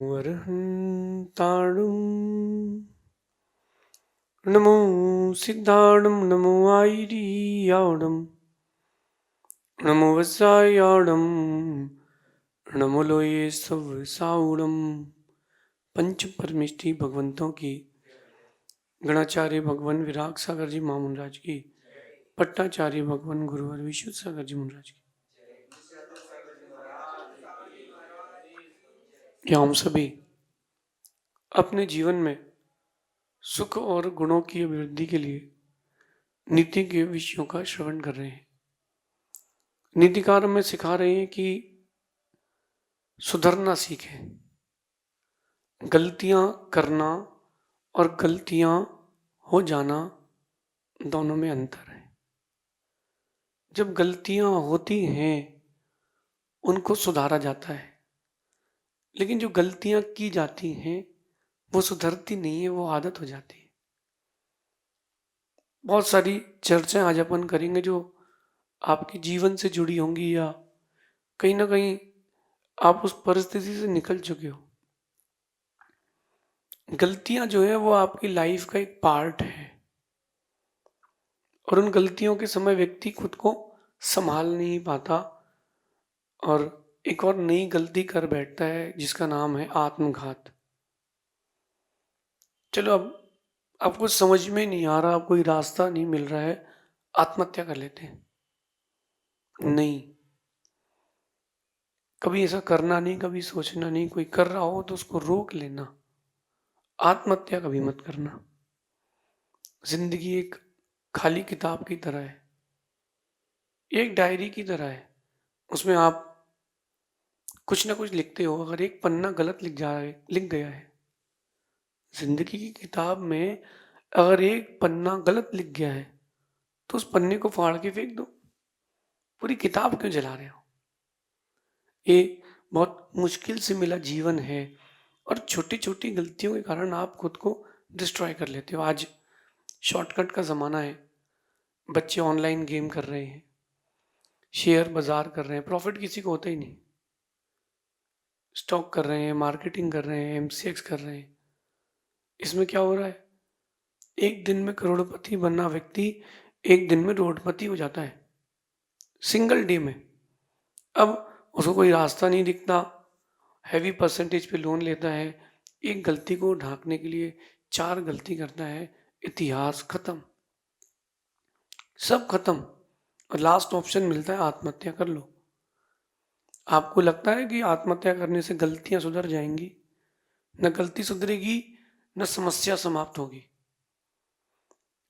अर्हन्ताणं नमो सिद्धाणं नमो आयर्याणं नमो वत्सायाणं नमो लोये सवसाउणं। पंच परमिष्टि भगवंतों की, गणाचार्य भगवान विराग सागर जी महामुनराज की, पट्टाचार्य भगवान गुरुवर विशुद्ध सागर जी महाराज की, या हम सभी अपने जीवन में सुख और गुणों की अभिवृद्धि के लिए नीति के विषयों का श्रवण कर रहे हैं। नीतिकार में सिखा रहे हैं कि सुधरना सीखें। गलतियां करना और गलतियां हो जाना दोनों में अंतर है। जब गलतियां होती हैं उनको सुधारा जाता है, लेकिन जो गलतियां की जाती हैं वो सुधरती नहीं है, वो आदत हो जाती है। बहुत सारी चर्चाएं आज अपन करेंगे जो आपके जीवन से जुड़ी होंगी, या कहीं ना कहीं आप उस परिस्थिति से निकल चुके हो। गलतियां जो है वो आपकी लाइफ का एक पार्ट है, और उन गलतियों के समय व्यक्ति खुद को संभाल नहीं पाता और एक और नई गलती कर बैठता है जिसका नाम है आत्मघात। चलो, अब आपको समझ में नहीं आ रहा, कोई रास्ता नहीं मिल रहा है, आत्महत्या कर लेते हैं। नहीं, कभी ऐसा करना नहीं, कभी सोचना नहीं। कोई कर रहा हो तो उसको रोक लेना, आत्महत्या कभी मत करना। जिंदगी एक खाली किताब की तरह है, एक डायरी की तरह है। उसमें आप कुछ ना कुछ लिखते हो। अगर एक पन्ना गलत लिख गया है जिंदगी की किताब में, अगर एक पन्ना गलत लिख गया है तो उस पन्ने को फाड़ के फेंक दो। पूरी किताब क्यों जला रहे हो? ये बहुत मुश्किल से मिला जीवन है, और छोटी छोटी गलतियों के कारण आप खुद को डिस्ट्रॉय कर लेते हो। आज शॉर्टकट का ज़माना है। बच्चे ऑनलाइन गेम कर रहे हैं, शेयर बाजार कर रहे हैं, प्रॉफिट किसी को होता ही नहीं। स्टॉक कर रहे हैं, मार्केटिंग कर रहे हैं, एमसीएक्स कर रहे हैं। इसमें क्या हो रहा है? एक दिन में करोड़पति बनना व्यक्ति एक दिन में रोडपति हो जाता है, सिंगल डे में। अब उसको कोई रास्ता नहीं दिखता, हैवी परसेंटेज पे लोन लेता है, एक गलती को ढांकने के लिए चार गलती करता है, इतिहास खत्म, सब खत्म। और लास्ट ऑप्शन मिलता है आत्महत्या कर लो। आपको लगता है कि आत्महत्या करने से गलतियां सुधर जाएंगी? न गलती सुधरेगी, न समस्या समाप्त होगी।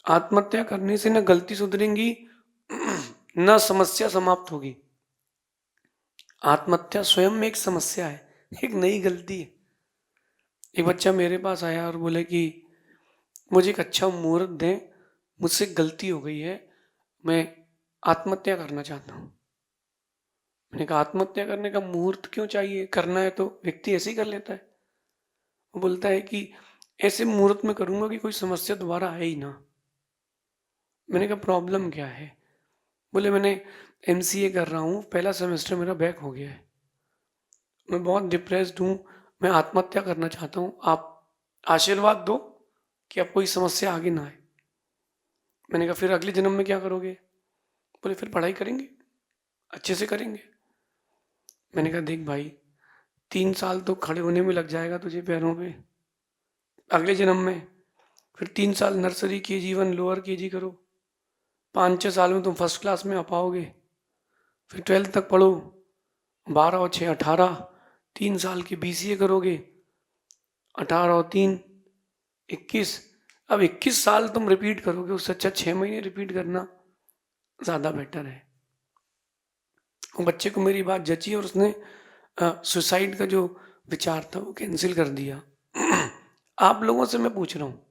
आत्महत्या करने से न गलती सुधरेंगी, न समस्या समाप्त होगी। आत्महत्या स्वयं में एक समस्या है, एक नई गलती है। एक बच्चा मेरे पास आया और बोले कि मुझे एक अच्छा मुहूर्त दें, मुझसे गलती हो गई है, मैं आत्महत्या करना चाहता हूँ। मैंने कहा आत्महत्या करने का मुहूर्त क्यों चाहिए? करना है तो व्यक्ति ऐसे ही कर लेता है। वो बोलता है कि ऐसे मुहूर्त में करूंगा कि कोई समस्या दोबारा आए ही ना। मैंने कहा प्रॉब्लम क्या है? बोले मैंने एमसीए कर रहा हूँ, पहला सेमेस्टर मेरा बैक हो गया है, मैं बहुत डिप्रेस्ड हूँ, मैं आत्महत्या करना चाहता हूँ, आप आशीर्वाद दो कि अब कोई समस्या आगे ना आए। मैंने कहा फिर अगले जन्म में क्या करोगे? बोले फिर पढ़ाई करेंगे, अच्छे से करेंगे। मैंने कहा देख भाई, 3 साल तो खड़े होने में लग जाएगा तुझे पैरों पे, अगले जन्म में फिर 3 साल नर्सरी केजी 1 लोअर केजी करो, 5-6 साल में तुम फर्स्ट क्लास में आ पाओगे, फिर 12th तक पढ़ो, 12 और 6 18, 3 साल के बीसीए करोगे, 18 और 3 21। अब 21 साल तुम रिपीट करोगे, उससे अच्छा 6 महीने रिपीट करना ज़्यादा बेटर है। वो बच्चे को मेरी बात जची और उसने सुसाइड का जो विचार था वो कैंसिल कर दिया। आप लोगों से मैं पूछ रहा हूँ,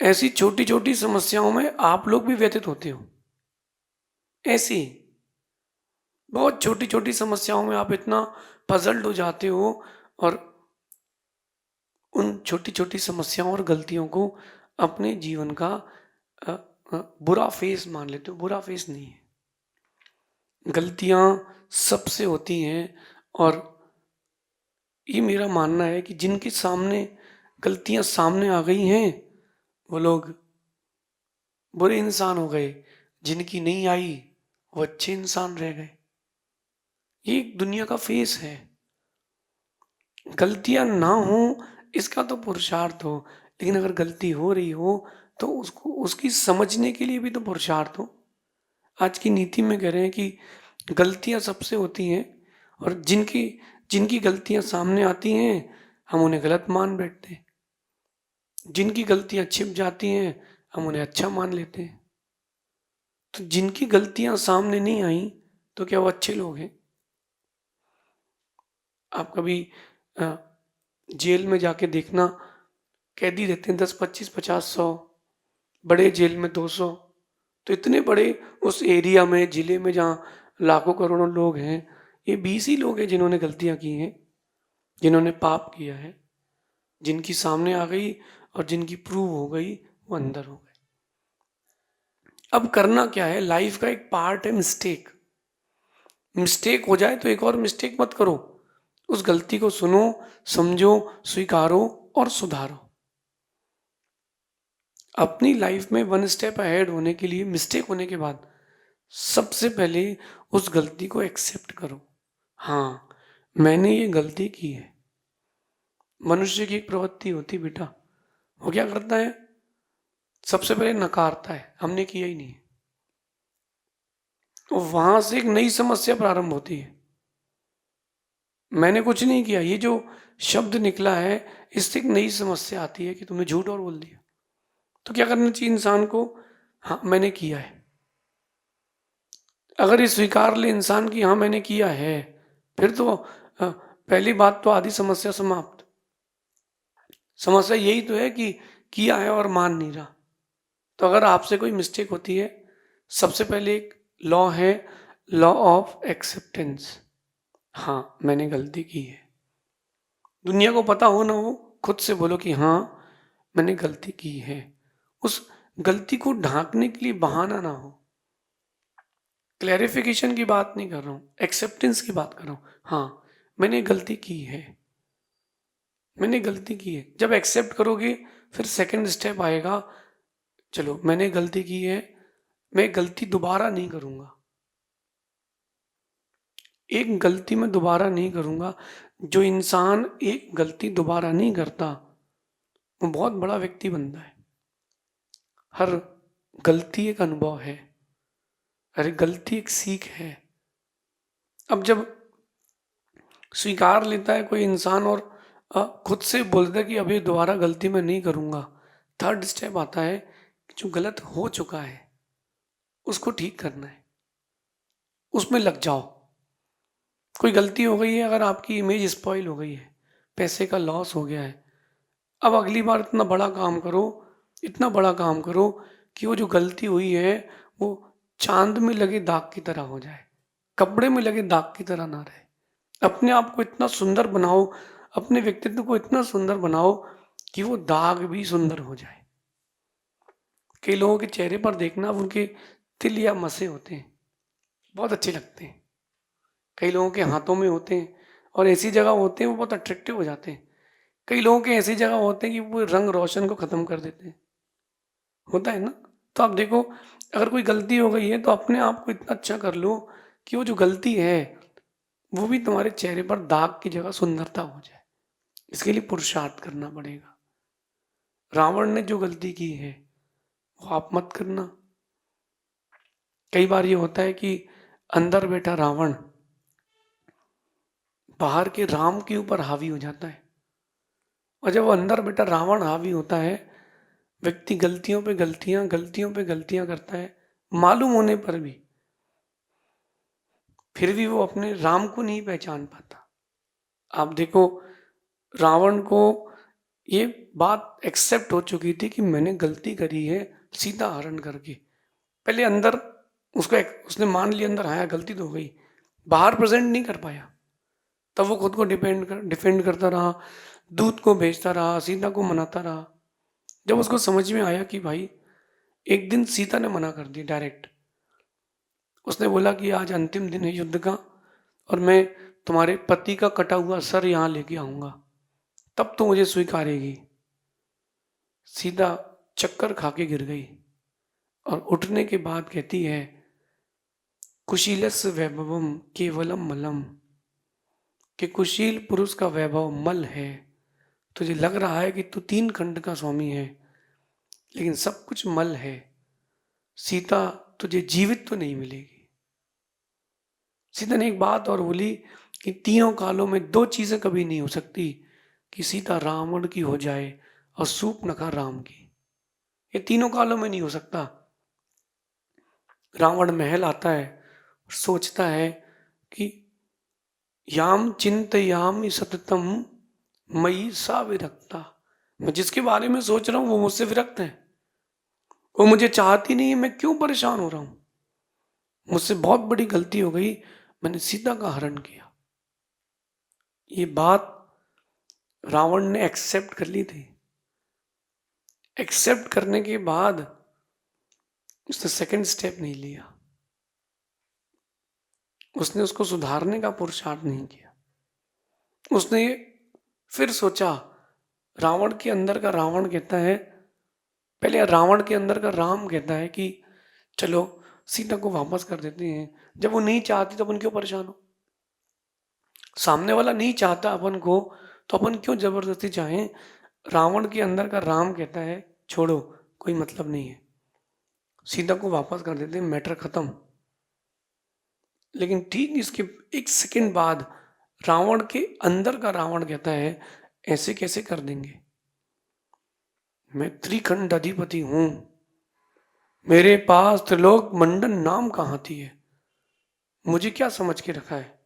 ऐसी छोटी छोटी समस्याओं में आप लोग भी व्यथित होते हो? ऐसी बहुत छोटी छोटी समस्याओं में आप इतना पजल्ड हो जाते हो, और उन छोटी छोटी समस्याओं और गलतियों को अपने जीवन का बुरा फेस मान लेते हो। बुरा फेस नहीं है, गलतियां सबसे होती हैं, और ये मेरा मानना है कि जिनके सामने गलतियां सामने आ गई हैं वो लोग बुरे इंसान हो गए, जिनकी नहीं आई वो अच्छे इंसान रह गए। ये एक दुनिया का फेस है। गलतियां ना हो इसका तो पुरुषार्थ हो, लेकिन अगर गलती हो रही हो तो उसको उसकी समझने के लिए भी तो पुरुषार्थ हो। आज की नीति में कह रहे हैं कि गलतियां सबसे होती हैं, और जिनकी जिनकी गलतियां सामने आती हैं हम उन्हें गलत मान बैठते हैं, जिनकी गलतियां छिप जाती हैं हम उन्हें अच्छा मान लेते हैं। तो जिनकी गलतियां सामने नहीं आई तो क्या वो अच्छे लोग हैं? आप कभी अ, जेल में जाके देखना, कैदी रहते हैं 10, 25, 50, 100, बड़े जेल में 200। तो इतने बड़े उस एरिया में, जिले में जहाँ लाखों करोड़ों लोग हैं, ये 20 ही लोग हैं जिन्होंने गलतियां की हैं, जिन्होंने पाप किया है, जिनकी सामने आ गई और जिनकी प्रूव हो गई वो अंदर हो गए। अब करना क्या है, लाइफ का एक पार्ट है मिस्टेक। मिस्टेक हो जाए तो एक और मिस्टेक मत करो, उस गलती को सुनो, समझो, स्वीकारो और सुधारो। अपनी लाइफ में 1 स्टेप अहेड होने के लिए, मिस्टेक होने के बाद सबसे पहले उस गलती को एक्सेप्ट करो। हाँ, मैंने ये गलती की है। मनुष्य की एक प्रवृत्ति होती बेटा, वो क्या करता है, सबसे पहले नकारता है, हमने किया ही नहीं है। तो वहां से एक नई समस्या प्रारंभ होती है। मैंने कुछ नहीं किया, ये जो शब्द निकला है इससे एक नई समस्या आती है कि तुमने झूठ और बोल दिया। तो क्या करना चाहिए इंसान को? हाँ, मैंने किया है। अगर ये स्वीकार ले इंसान की हाँ मैंने किया है, फिर तो पहली बात तो आधी समस्या समाप्त। समस्या यही तो है कि किया है और मान नहीं रहा। तो अगर आपसे कोई मिस्टेक होती है, सबसे पहले एक लॉ है, लॉ ऑफ एक्सेप्टेंस। हाँ, मैंने गलती की है। दुनिया को पता हो ना हो, खुद से बोलो कि हाँ मैंने गलती की है। उस गलती को ढांकने के लिए बहाना ना हो। क्लैरिफिकेशन की बात नहीं कर रहा हूँ, एक्सेप्टेंस की बात कर रहा हूँ। हाँ, मैंने गलती की है, मैंने गलती की है। जब एक्सेप्ट करोगे फिर सेकंड स्टेप आएगा, चलो मैंने गलती की है, मैं गलती दोबारा नहीं करूंगा। एक गलती मैं दोबारा नहीं करूंगा। जो इंसान एक गलती दोबारा नहीं करता वो बहुत बड़ा व्यक्ति बनता है। हर गलती एक अनुभव है, हर गलती एक सीख है। अब जब स्वीकार लेता है कोई इंसान और खुद से बोलता है कि अभी दोबारा गलती मैं नहीं करूंगा, थर्ड स्टेप आता है कि जो गलत हो चुका है उसको ठीक करना है, उसमें लग जाओ। कोई गलती हो गई है, अगर आपकी इमेज स्पॉइल हो गई है, पैसे का लॉस हो गया है, अब अगली बार इतना बड़ा काम करो, इतना बड़ा काम करो कि वो जो गलती हुई है वो चांद में लगे दाग की तरह हो जाए, कपड़े में लगे दाग की तरह ना रहे। अपने आप को इतना सुंदर बनाओ, अपने व्यक्तित्व को इतना सुंदर बनाओ कि वो दाग भी सुंदर हो जाए। कई लोगों के चेहरे पर देखना, उनके तिल या मसे होते हैं, बहुत अच्छे लगते हैं। कई लोगों के हाथों में होते हैं और ऐसी जगह होते हैं वो बहुत अट्रैक्टिव हो जाते हैं। कई लोगों के ऐसी जगह होते हैं कि वो रंग रोशन को खत्म कर देते हैं। होता है ना? तो आप देखो, अगर कोई गलती हो गई है तो अपने आप को इतना अच्छा कर लो कि वो जो गलती है वो भी तुम्हारे चेहरे पर दाग की जगह सुंदरता हो जाए। इसके लिए पुरुषार्थ करना पड़ेगा। रावण ने जो गलती की है वो आप मत करना। कई बार ये होता है कि अंदर बैठा रावण बाहर के राम के ऊपर हावी हो जाता है, और जब वो अंदर बैठा रावण हावी होता है, व्यक्ति गलतियों पे गलतियां करता है, मालूम होने पर भी फिर भी वो अपने राम को नहीं पहचान पाता। आप देखो, रावण को ये बात एक्सेप्ट हो चुकी थी कि मैंने गलती करी है सीता हरण करके। पहले अंदर उसको उसने मान लिया, अंदर आया गलती तो हो गई, बाहर प्रेजेंट नहीं कर पाया। तब वो खुद को डिफेंड करता रहा, दूत को भेजता रहा, सीता को मनाता रहा। जब उसको समझ में आया कि भाई, एक दिन सीता ने मना कर दिया डायरेक्ट। उसने बोला कि आज अंतिम दिन है युद्ध का और मैं तुम्हारे पति का कटा हुआ सर यहां लेके आऊंगा, तब तो मुझे स्वीकारेगी। सीता चक्कर खा के गिर गई और उठने के बाद कहती है, कुशीलस्य वैभवम केवलम मलम, कि कुशील पुरुष का वैभव मल है। तुझे लग रहा है कि तू 3 खंड का स्वामी है, लेकिन सब कुछ मल है। सीता, तुझे जीवित तो नहीं मिलेगी। सीता ने एक बात और बोली कि 3 कालों में 2 चीजें कभी नहीं हो सकती, कि सीता रावण की हो जाए और सूर्पनखा राम की। ये 3 कालों में नहीं हो सकता। रावण महल आता है और सोचता है कि याम चिंतयामि सततम मयि सा विरक्ता, मैं जिसके बारे में सोच रहा हूं वो मुझसे विरक्त है, वो मुझे चाहती नहीं है, मैं क्यों परेशान हो रहा हूं। मुझसे बहुत बड़ी गलती हो गई, मैंने सीता का हरण किया। ये बात रावण ने एक्सेप्ट कर ली थी। एक्सेप्ट करने के बाद उसने सेकंड स्टेप नहीं लिया, उसने उसको सुधारने का पुरुषार्थ नहीं किया। उसने फिर सोचा, रावण के अंदर का रावण कहता है, पहले रावण के अंदर का राम कहता है कि चलो सीता को वापस कर देते हैं। जब वो नहीं चाहती तो अपन क्यों परेशान हो। सामने वाला नहीं चाहता अपन को, तो अपन क्यों जबरदस्ती चाहें। रावण के अंदर का राम कहता है, छोड़ो, कोई मतलब नहीं है, सीता को वापस कर देते हैं, मैटर खत्म। लेकिन ठीक इसके 1 सेकंड बाद रावण के अंदर का रावण कहता है, ऐसे कैसे कर देंगे, मैं 3 खंड अधिपति हूं, मेरे पास त्रिलोक मंडन नाम का हाथी है, मुझे क्या समझ के रखा है,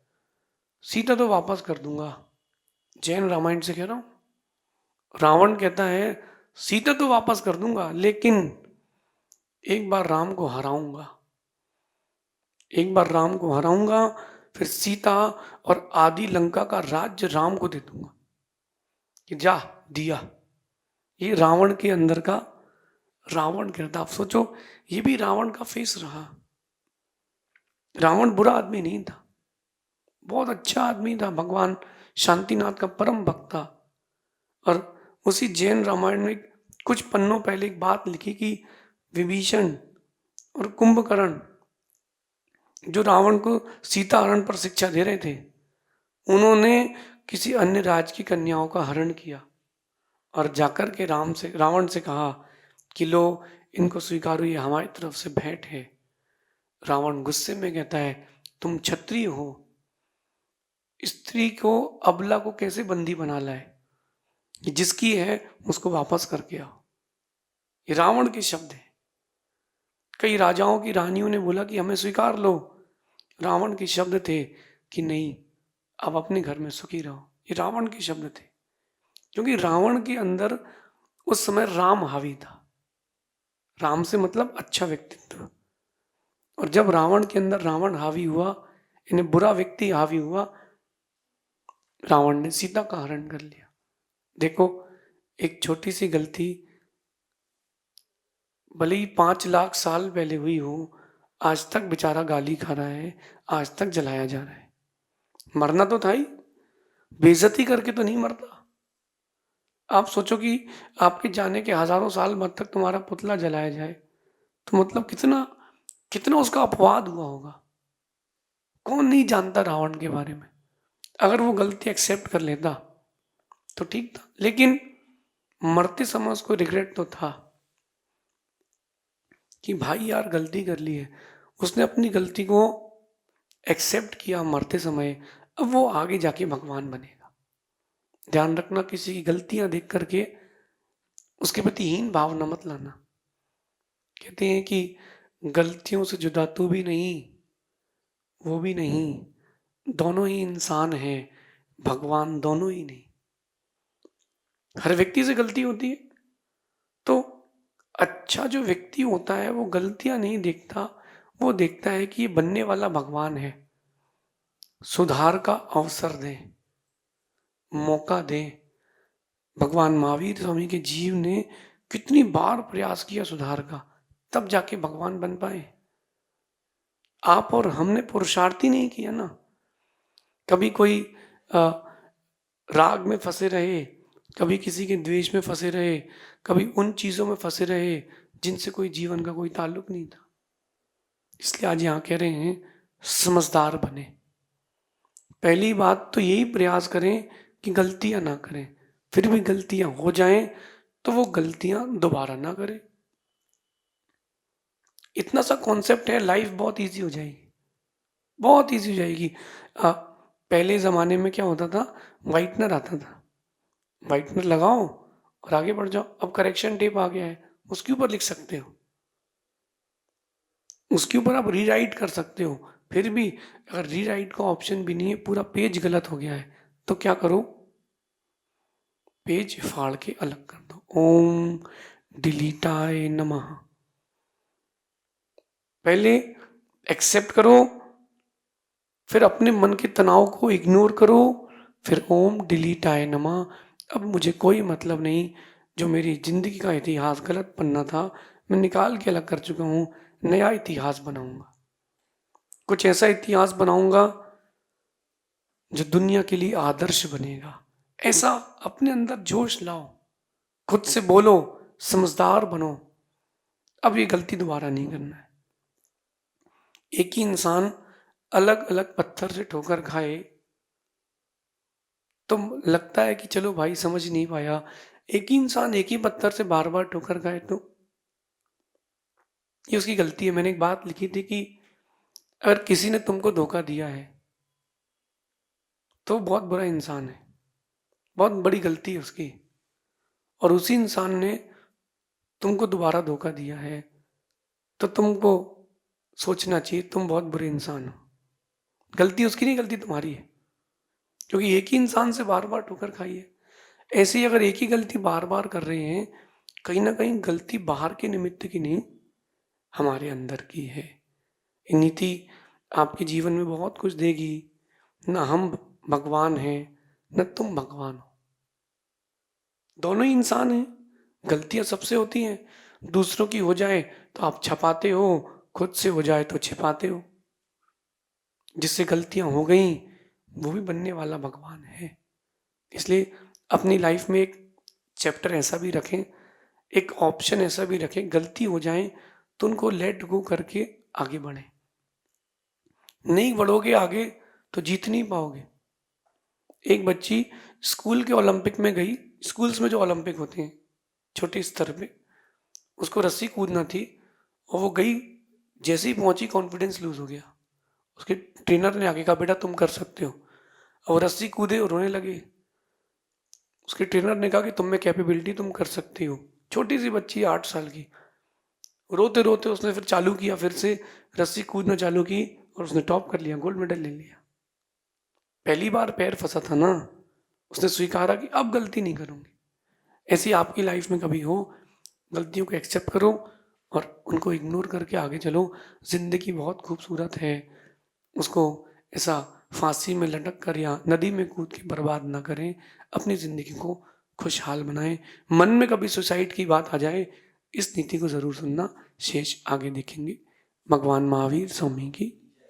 सीता तो वापस कर दूंगा। जैन रामायण से कह रहा हूं। रावण कहता है, सीता तो वापस कर दूंगा, लेकिन एक बार राम को हराऊंगा, एक बार राम को हराऊंगा, फिर सीता और आदि लंका का राज्य राम को दे दूंगा, कि जा दिया। ये रावण के अंदर का रावण कहता। आप सोचो, ये भी रावण का फेस रहा। रावण बुरा आदमी नहीं था, बहुत अच्छा आदमी था, भगवान शांतिनाथ का परम भक्त था। और उसी जैन रामायण में कुछ पन्नों पहले एक बात लिखी कि विभीषण और कुंभकर्ण जो रावण को सीता हरण पर शिक्षा दे रहे थे, उन्होंने किसी अन्य राज्य की कन्याओं का हरण किया और जाकर के रावण से कहा कि लो, इनको स्वीकारो, ये हमारी तरफ से भेंट है। रावण गुस्से में कहता है, तुम क्षत्रिय हो, स्त्री को, अबला को कैसे बंदी बना लाए, कि जिसकी है उसको वापस करके आओ। ये रावण के शब्द हैं। कई राजाओं की रानियों ने बोला कि हमें स्वीकार लो, रावण के शब्द थे कि नहीं, आप अपने घर में सुखी रहो। ये रावण के शब्द थे, क्योंकि रावण के अंदर उस समय राम हावी था। राम से मतलब अच्छा व्यक्तित्व। और जब रावण के अंदर रावण हावी हुआ, इन्हें बुरा व्यक्ति हावी हुआ, रावण ने सीता का हरण कर लिया। देखो, एक छोटी सी गलती, भले ही 5 लाख साल पहले हुई हो, आज तक बेचारा गाली खा रहा है, आज तक जलाया जा रहा है। मरना तो था ही, बेइज्जती करके तो नहीं मरता। आप सोचो कि आपके जाने के हजारों साल बाद तक तुम्हारा पुतला जलाया जाए, तो मतलब कितना कितना उसका अपवाद हुआ होगा। कौन नहीं जानता रावण के बारे में। अगर वो गलती एक्सेप्ट कर लेता तो ठीक था, लेकिन मरते समय उसको रिग्रेट तो था कि भाई यार गलती कर ली है। उसने अपनी गलती को एक्सेप्ट किया मरते समय, अब वो आगे जाके भगवान बनेगा। ध्यान रखना, किसी की गलतियां देख करके उसके प्रति हीन भावना मत लाना। कहते हैं कि गलतियों से जुदा तू भी नहीं, वो भी नहीं, दोनों ही इंसान हैं, भगवान दोनों ही नहीं। हर व्यक्ति से गलती होती है। तो अच्छा जो व्यक्ति होता है वो गलतियां नहीं देखता, वो देखता है कि ये बनने वाला भगवान है, सुधार का अवसर दें, मौका दें। भगवान महावीर स्वामी के जीव ने कितनी बार प्रयास किया सुधार का, तब जाके भगवान बन पाए। आप और हमने पुरुषार्थ ही नहीं किया ना। कभी कोई राग में फंसे रहे, कभी किसी के द्वेष में फंसे रहे, कभी उन चीज़ों में फंसे रहे जिनसे कोई जीवन का कोई ताल्लुक नहीं था। इसलिए आज यहाँ कह रहे हैं समझदार बने। पहली बात तो यही प्रयास करें कि गलतियां ना करें, फिर भी गलतियां हो जाएं तो वो गलतियां दोबारा ना करें। इतना सा कॉन्सेप्ट है, लाइफ बहुत इजी हो जाएगी, बहुत इजी हो जाएगी। पहले ज़माने में क्या होता था, वाइटनर आता था, वाइटनर लगाओ और आगे बढ़ जाओ। अब करेक्शन टेप आ गया है, उसके ऊपर लिख सकते हो, उसके ऊपर आप रीराइट कर सकते हो। फिर भी अगर रीराइट का ऑप्शन भी नहीं है, पूरा पेज गलत हो गया है, तो क्या करो, पेज फाड़ के अलग कर दो। ओम डिलीटाय नमः। पहले एक्सेप्ट करो, फिर अपने मन के तनाव को इग्नोर करो, फिर ओम डिलीटाय नमः। अब मुझे कोई मतलब नहीं, जो मेरी जिंदगी का इतिहास गलत पन्ना था मैं निकाल के अलग कर चुका हूँ, नया इतिहास बनाऊंगा। कुछ ऐसा इतिहास बनाऊंगा जो दुनिया के लिए आदर्श बनेगा। ऐसा अपने अंदर जोश लाओ, खुद से बोलो, समझदार बनो, अब ये गलती दोबारा नहीं करना है। एक ही इंसान अलग अलग पत्थर से ठोकर खाए तो लगता है कि चलो भाई समझ नहीं पाया, एक ही इंसान एक ही पत्थर से बार बार ठोकर खाए तो ये उसकी गलती है। मैंने एक बात लिखी थी कि अगर किसी ने तुमको धोखा दिया है तो बहुत बुरा इंसान है, बहुत बड़ी गलती है उसकी। और उसी इंसान ने तुमको दोबारा धोखा दिया है तो तुमको सोचना चाहिए तुम बहुत बुरे इंसान हो। गलती उसकी नहीं, गलती तुम्हारी है, क्योंकि एक ही इंसान से बार बार ठोकर खाई है। ऐसे ही अगर एक ही गलती बार बार कर रहे हैं, कहीं ना कहीं गलती बाहर के निमित्त की नहीं, हमारे अंदर की है। ये नीति आपके जीवन में बहुत कुछ देगी। ना हम भगवान हैं, न तुम भगवान हो, दोनों ही इंसान हैं। गलतियां सबसे होती हैं, दूसरों की हो जाए तो आप छपाते हो, खुद से हो जाए तो छिपाते हो। जिससे गलतियां हो गई वो भी बनने वाला भगवान है। इसलिए अपनी लाइफ में एक चैप्टर ऐसा भी रखें, एक ऑप्शन ऐसा भी रखें, गलती हो जाए तो उनको लेट गो करके आगे बढ़ें। नहीं बढ़ोगे आगे तो जीत नहीं पाओगे। एक बच्ची स्कूल के ओलंपिक में गई, स्कूल्स में जो ओलंपिक होते हैं छोटे स्तर पे, उसको रस्सी कूदना थी और वो गई, जैसे ही पहुंची कॉन्फिडेंस लूज हो गया। उसके ट्रेनर ने आगे कहा बेटा तुम कर सकते हो, और रस्सी कूदे और रोने लगे। उसके ट्रेनर ने कहा कि तुम में कैपेबिलिटी, तुम कर सकती हो। छोटी सी बच्ची 8 साल की, रोते रोते उसने फिर चालू किया, फिर से रस्सी कूदना चालू की और उसने टॉप कर लिया, गोल्ड मेडल ले लिया। पहली बार पैर फंसा था ना, उसने स्वीकारा कि अब गलती नहीं करूंगी। ऐसी आपकी लाइफ में कभी हो, गलतियों को एक्सेप्ट करो और उनको इग्नोर करके आगे चलो। जिंदगी बहुत खूबसूरत है, उसको ऐसा फांसी में लटक कर या नदी में कूद के बर्बाद ना करें। अपनी जिंदगी को खुशहाल बनाएं। मन में कभी सुसाइड की बात आ जाए, इस नीति को जरूर सुनना। शेष आगे देखेंगे। भगवान महावीर स्वामी की